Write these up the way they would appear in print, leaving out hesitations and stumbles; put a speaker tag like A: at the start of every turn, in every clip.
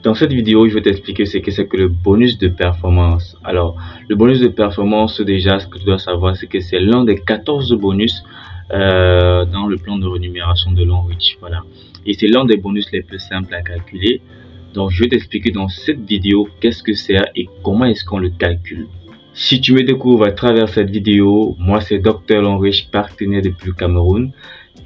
A: Dans cette vidéo, je vais t'expliquer ce que c'est que le bonus de performance. Alors, le bonus de performance, déjà, ce que tu dois savoir, c'est que c'est l'un des 14 bonus dans le plan de rémunération de Longrich. Voilà. Et c'est l'un des bonus les plus simples à calculer. Donc, je vais t'expliquer dans cette vidéo qu'est-ce que c'est et comment est-ce qu'on le calcule. Si tu me découvres à travers cette vidéo, moi c'est Dr Longrich, partenaire depuis le Cameroun.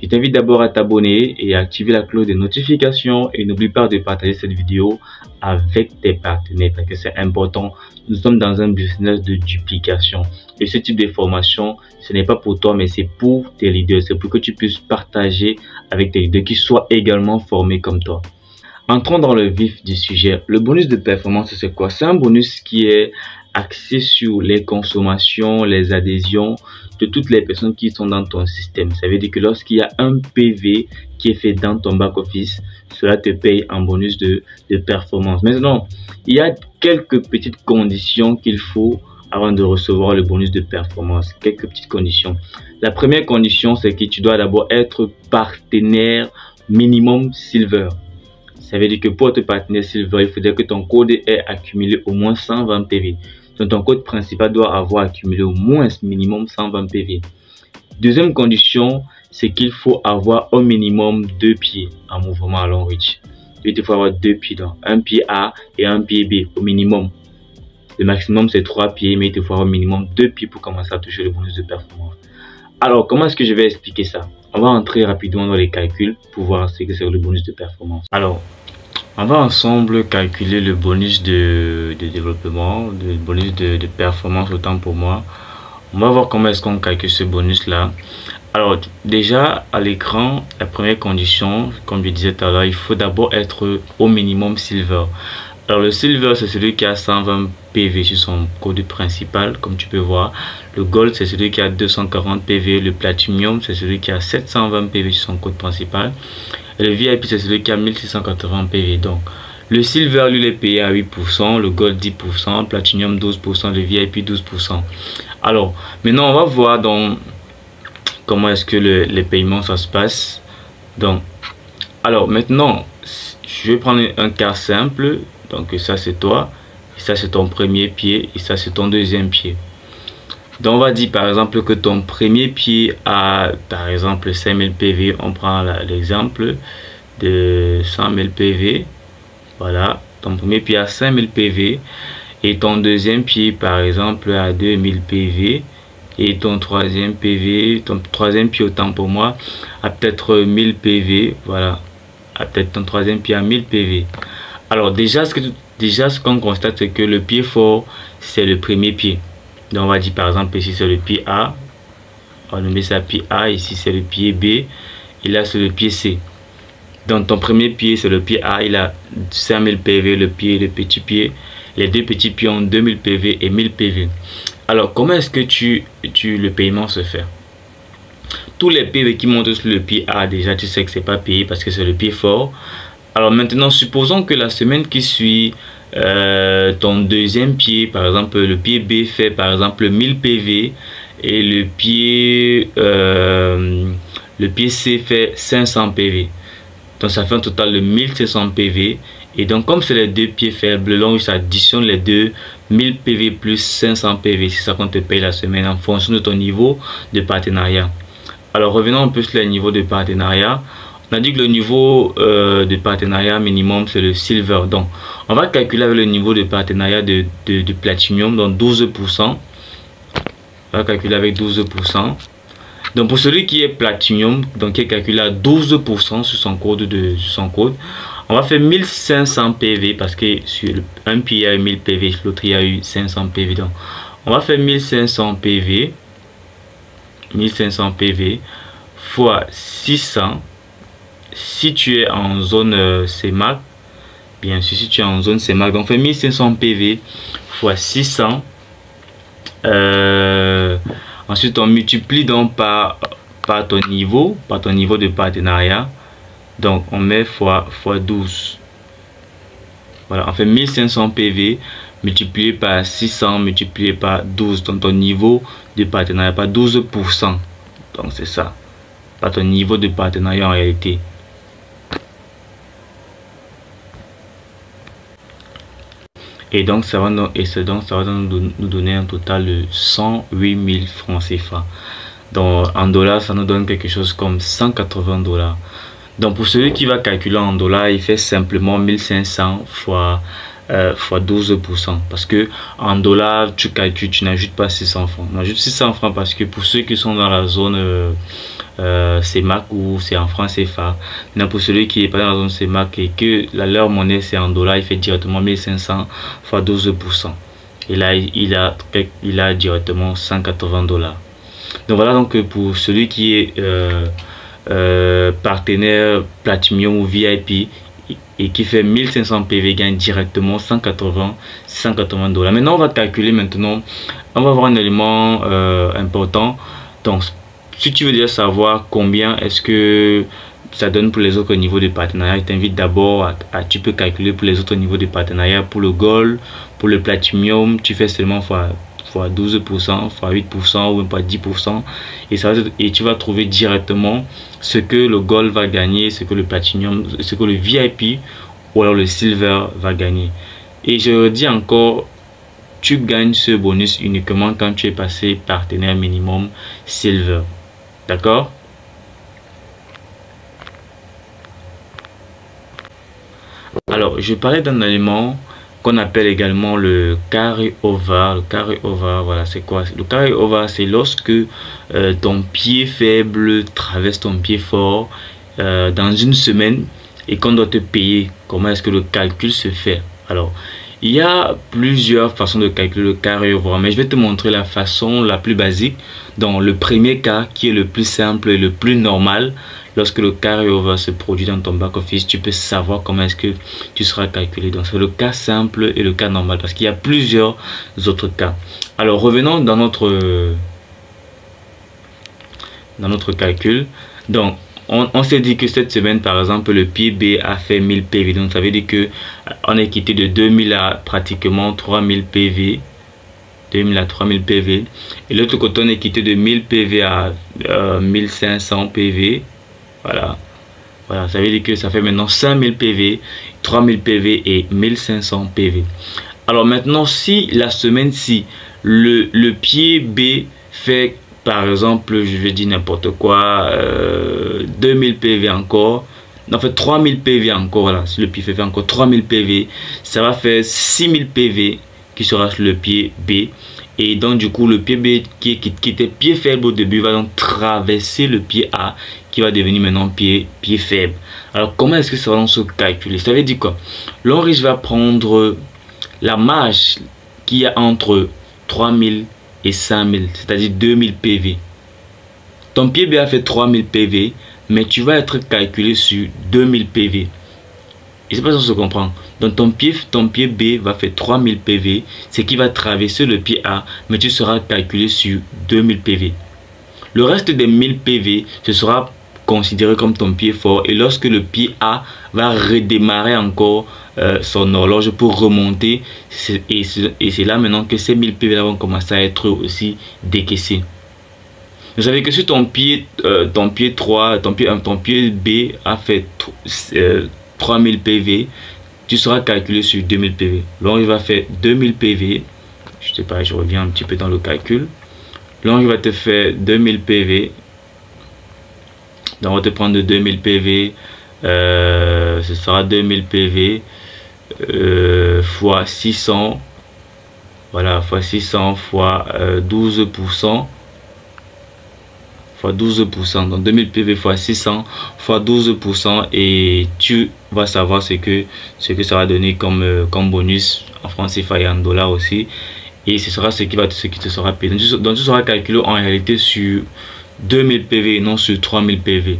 A: Je t'invite d'abord à t'abonner et à activer la cloche de notification et n'oublie pas de partager cette vidéo avec tes partenaires parce que c'est important. Nous sommes dans un business de duplication et ce type de formation, ce n'est pas pour toi mais c'est pour tes leaders. C'est pour que tu puisses partager avec tes leaders qui soient également formés comme toi. Entrons dans le vif du sujet. Le bonus de performance, c'est quoi? C'est un bonus qui est axé sur les consommations, les adhésions de toutes les personnes qui sont dans ton système. Ça veut dire que lorsqu'il y a un PV qui est fait dans ton back-office, cela te paye un bonus de performance. Maintenant, il y a quelques petites conditions qu'il faut avant de recevoir le bonus de performance. Quelques petites conditions. La première condition, c'est que tu dois d'abord être partenaire minimum Silver. Ça veut dire que pour être partenaire Silver, il faudrait que ton code ait accumulé au moins 120 PV. Donc ton code principal doit avoir accumulé au moins minimum 120 PV. Deuxième condition, c'est qu'il faut avoir au minimum 2 pieds en mouvement à Longrich. Il faut avoir 2 pieds, donc un pied A et un pied B au minimum. Le maximum c'est 3 pieds, mais il faut avoir au minimum 2 pieds pour commencer à toucher le bonus de performance. Alors, comment est-ce que je vais expliquer ça? On va entrer rapidement dans les calculs pour voir ce que c'est le bonus de performance. Alors, on va ensemble calculer le bonus de développement, le bonus de performance autant pour moi. On va voir comment est-ce qu'on calcule ce bonus là. Alors déjà à l'écran, la première condition, comme je disais tout à l'heure, il faut d'abord être au minimum Silver. Alors le Silver c'est celui qui a 120 PV sur son code principal comme tu peux voir. Le Gold c'est celui qui a 240 PV. Le Platinum c'est celui qui a 720 PV sur son code principal. Et le VIP c'est celui qui a 1680 PV. Donc le Silver lui est payé à 8%, le Gold 10%, Platinum 12%, le VIP 12%. Alors maintenant on va voir donc comment est-ce que les paiements ça se passe. Donc alors maintenant je vais prendre un cas simple. Donc ça c'est toi, et ça c'est ton premier pied, et ça c'est ton deuxième pied. Donc on va dire par exemple que ton premier pied a par exemple 5000 PV, on prend l'exemple de 100 000 PV. Voilà, ton premier pied a 5000 PV et ton deuxième pied par exemple a 2000 PV et ton troisième pied autant pour moi a peut-être 1000 PV. Voilà, peut-être ton troisième pied a 1000 PV. Alors déjà ce qu'on constate c'est que le pied fort c'est le premier pied. Donc on va dire par exemple ici c'est le pied A, on va nommer ça pied A, ici c'est le pied B et là c'est le pied C. Donc ton premier pied c'est le pied A, il a 5000 PV, le petit pied, les deux petits pieds ont 2000 PV et 1000 PV. Alors comment est-ce que le paiement se fait? Tous les PV qui montent sur le pied A, déjà tu sais que c'est pas payé parce que c'est le pied fort. Alors maintenant, supposons que la semaine qui suit, ton deuxième pied, par exemple le pied B fait par exemple 1000 PV et le pied C fait 500 PV. Donc ça fait un total de 1700 PV. Et donc comme c'est les deux pieds faibles, Longrich additionne les deux, 1000 PV plus 500 PV. C'est ça qu'on te paye la semaine en fonction de ton niveau de partenariat. Alors revenons un peu sur les niveaux de partenariat. On a dit que le niveau de partenariat minimum c'est le Silver. Donc on va calculer avec le niveau de partenariat de Platinum, donc 12%. On va calculer avec 12%. Donc pour celui qui est Platinum, donc qui est calculé à 12% sur son code, on va faire 1500 PV parce que sur un pied il y a eu 1000 PV, l'autre il y a eu 500 PV. Donc on va faire 1500 PV fois 600. Si tu es en zone CMAC, bien sûr, si tu es en zone CMAC, donc on fait 1500 PV fois 600. Ensuite, on multiplie donc par ton niveau de partenariat. Donc, on met fois 12. Voilà, on fait 1500 PV multiplié par 600 multiplié par 12. Donc, ton niveau de partenariat, pas 12%. Donc, c'est ça. Pas ton niveau de partenariat en réalité. Et donc ça va nous donner un total de 108 000 francs CFA. Donc en dollars, ça nous donne quelque chose comme 180 $. Donc pour celui qui va calculer en dollars, il fait simplement 1500 fois 12%, parce que en dollars tu calcules, tu n'ajoutes pas 600 francs. On ajoute 600 francs parce que pour ceux qui sont dans la zone CEMAC ou c'est en francs CFA. Maintenant pour celui qui est pas dans la zone CEMAC et que leur monnaie c'est en dollars, il fait directement 1500 fois 12%. Et là il a directement 180 $. Donc voilà, donc pour celui qui est partenaire Platinum ou VIP et qui fait 1500 PV, gagne directement 180 $. Maintenant on va calculer, maintenant on va voir un élément important. Donc si tu veux déjà savoir combien est-ce que ça donne pour les autres niveaux de partenariat, je t'invite d'abord tu peux calculer pour les autres niveaux de partenariat. Pour le Gold, pour le Platinum, tu fais seulement fois 12%, fois 8% ou même pas 10%, et tu vas trouver directement ce que le Gold va gagner, ce que le Platinum, ce que le VIP ou alors le Silver va gagner. Et je redis encore, tu gagnes ce bonus uniquement quand tu es passé partenaire minimum Silver. D'accord? Alors, je parlais d'un élément qu'on appelle également le carry over. Le carry over, voilà, c'est quoi? Le carry over, c'est lorsque ton pied faible traverse ton pied fort dans une semaine et qu'on doit te payer. Comment est-ce que le calcul se fait? Alors, il y a plusieurs façons de calculer le carry over, mais je vais te montrer la façon la plus basique. Dans le premier cas, qui est le plus simple et le plus normal, lorsque le carry over se produit dans ton back office, tu peux savoir comment est-ce que tu seras calculé. Donc c'est le cas simple et le cas normal, parce qu'il y a plusieurs autres cas. Alors revenons dans notre calcul. Donc on s'est dit que cette semaine, par exemple, le pied B a fait 1000 PV. Donc ça veut dire que on est quitté de 2000 à pratiquement 3000 PV. 2000 à 3000 PV. Et l'autre côté, on est quitté de 1000 PV à 1500 PV. Voilà. Voilà, ça veut dire que ça fait maintenant 5000 PV, 3000 PV et 1500 PV. Alors maintenant, si la semaine-ci, le pied B fait, par exemple, je vais dire n'importe quoi, 2000 PV encore, en fait 3000 PV encore, voilà, si le pied fait encore 3000 PV, ça va faire 6000 PV qui sera sur le pied B. Et donc du coup le pied B qui était pied faible au début va donc traverser le pied A qui va devenir maintenant pied faible. Alors comment est-ce que ça va donc se calculer? Ça veut dire quoi? L'on riche va prendre la marge qu'il y a entre 3000 et 5000, c'est-à-dire 2000 PV. Ton pied B a fait 3000 PV, mais tu vas être calculé sur 2000 PV. Et c'est pas ça se comprend. Donc ton pied B va faire 3000 PV, ce qui va traverser le pied A, mais tu seras calculé sur 2000 PV. Le reste des 1000 PV, ce sera considéré comme ton pied fort. Et lorsque le pied A va redémarrer encore son horloge pour remonter, et c'est là maintenant que ces 1000 PV vont commencer à être aussi décaissés. Vous savez que si ton pied B a fait 3000 PV, tu seras calculé sur 2000 PV. Là, il va faire 2000 PV. Je sais pas, je reviens un petit peu dans le calcul. Là, il va te faire 2000 PV. Donc, on va te prendre 2000 PV. Ce sera 2000 PV fois 600. Voilà, fois 600 fois 12%. Fois 12%, donc 2000 PV fois 600 fois 12%, et tu vas savoir ce que ça va donner comme bonus en francs CFA et en dollars aussi, et ce sera ce qui te sera payé. Donc tu seras calculé en réalité sur 2000 PV et non sur 3000 PV,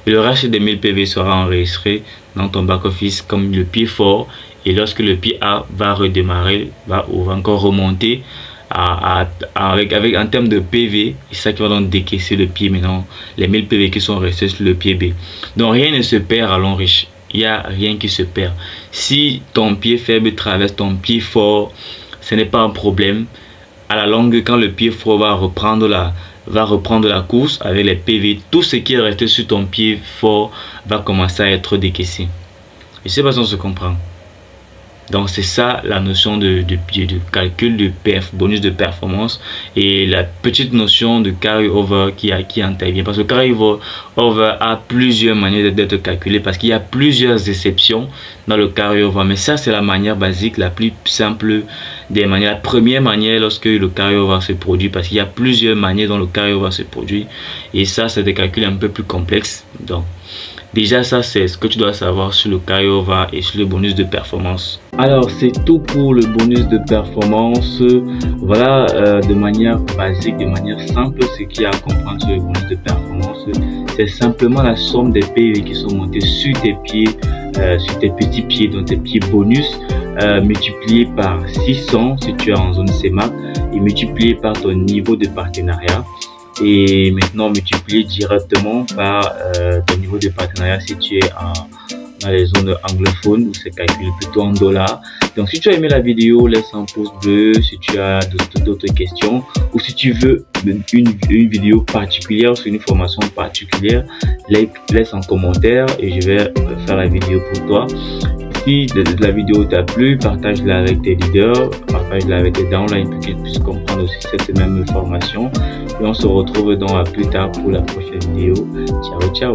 A: et le reste des 1000 PV sera enregistré dans ton back office comme le pied fort, et lorsque le pied A va redémarrer, va encore remonter en termes de PV, c'est ça qui va donc décaisser le pied maintenant, les 1000 PV qui sont restés sur le pied B. Donc rien ne se perd à l'on riche, il n'y a rien qui se perd. Si ton pied faible traverse ton pied fort, ce n'est pas un problème. À la longue, quand le pied fort va reprendre la course avec les PV, tout ce qui est resté sur ton pied fort va commencer à être décaissé. Je ne sais pas si on se comprend. Donc c'est ça la notion de calcul de bonus de performance, et la petite notion de carry over qui intervient, parce que carry over a plusieurs manières d'être calculé, parce qu'il y a plusieurs exceptions dans le carry over, mais ça c'est la manière basique, la plus simple des manières. La première manière lorsque le carry over se produit, parce qu'il y a plusieurs manières dont le carry over se produit, et ça c'est des calculs un peu plus complexes. Donc déjà ça c'est ce que tu dois savoir sur le carry over et sur le bonus de performance. Alors c'est tout pour le bonus de performance. Voilà, de manière basique, de manière simple, ce qu'il y a à comprendre sur le bonus de performance, c'est simplement la somme des PV qui sont montés sur tes pieds, sur tes petits pieds, donc tes pieds bonus, multiplié par 600 si tu es en zone CMAQ, et multiplié par ton niveau de partenariat, et maintenant multiplié directement par ton niveau de partenariat si tu es dans les zones anglophones, où c'est calculé plutôt en dollars. Donc si tu as aimé la vidéo, laisse un pouce bleu. Si tu as d'autres questions, ou si tu veux une vidéo particulière sur une formation particulière, laisse un commentaire et je vais faire la vidéo pour toi. Si la vidéo t'a plu, partage-la avec tes leaders, partage-la avec tes downlines pour qu'ils puissent comprendre aussi cette même formation. Et on se retrouve donc à plus tard pour la prochaine vidéo. Ciao, ciao.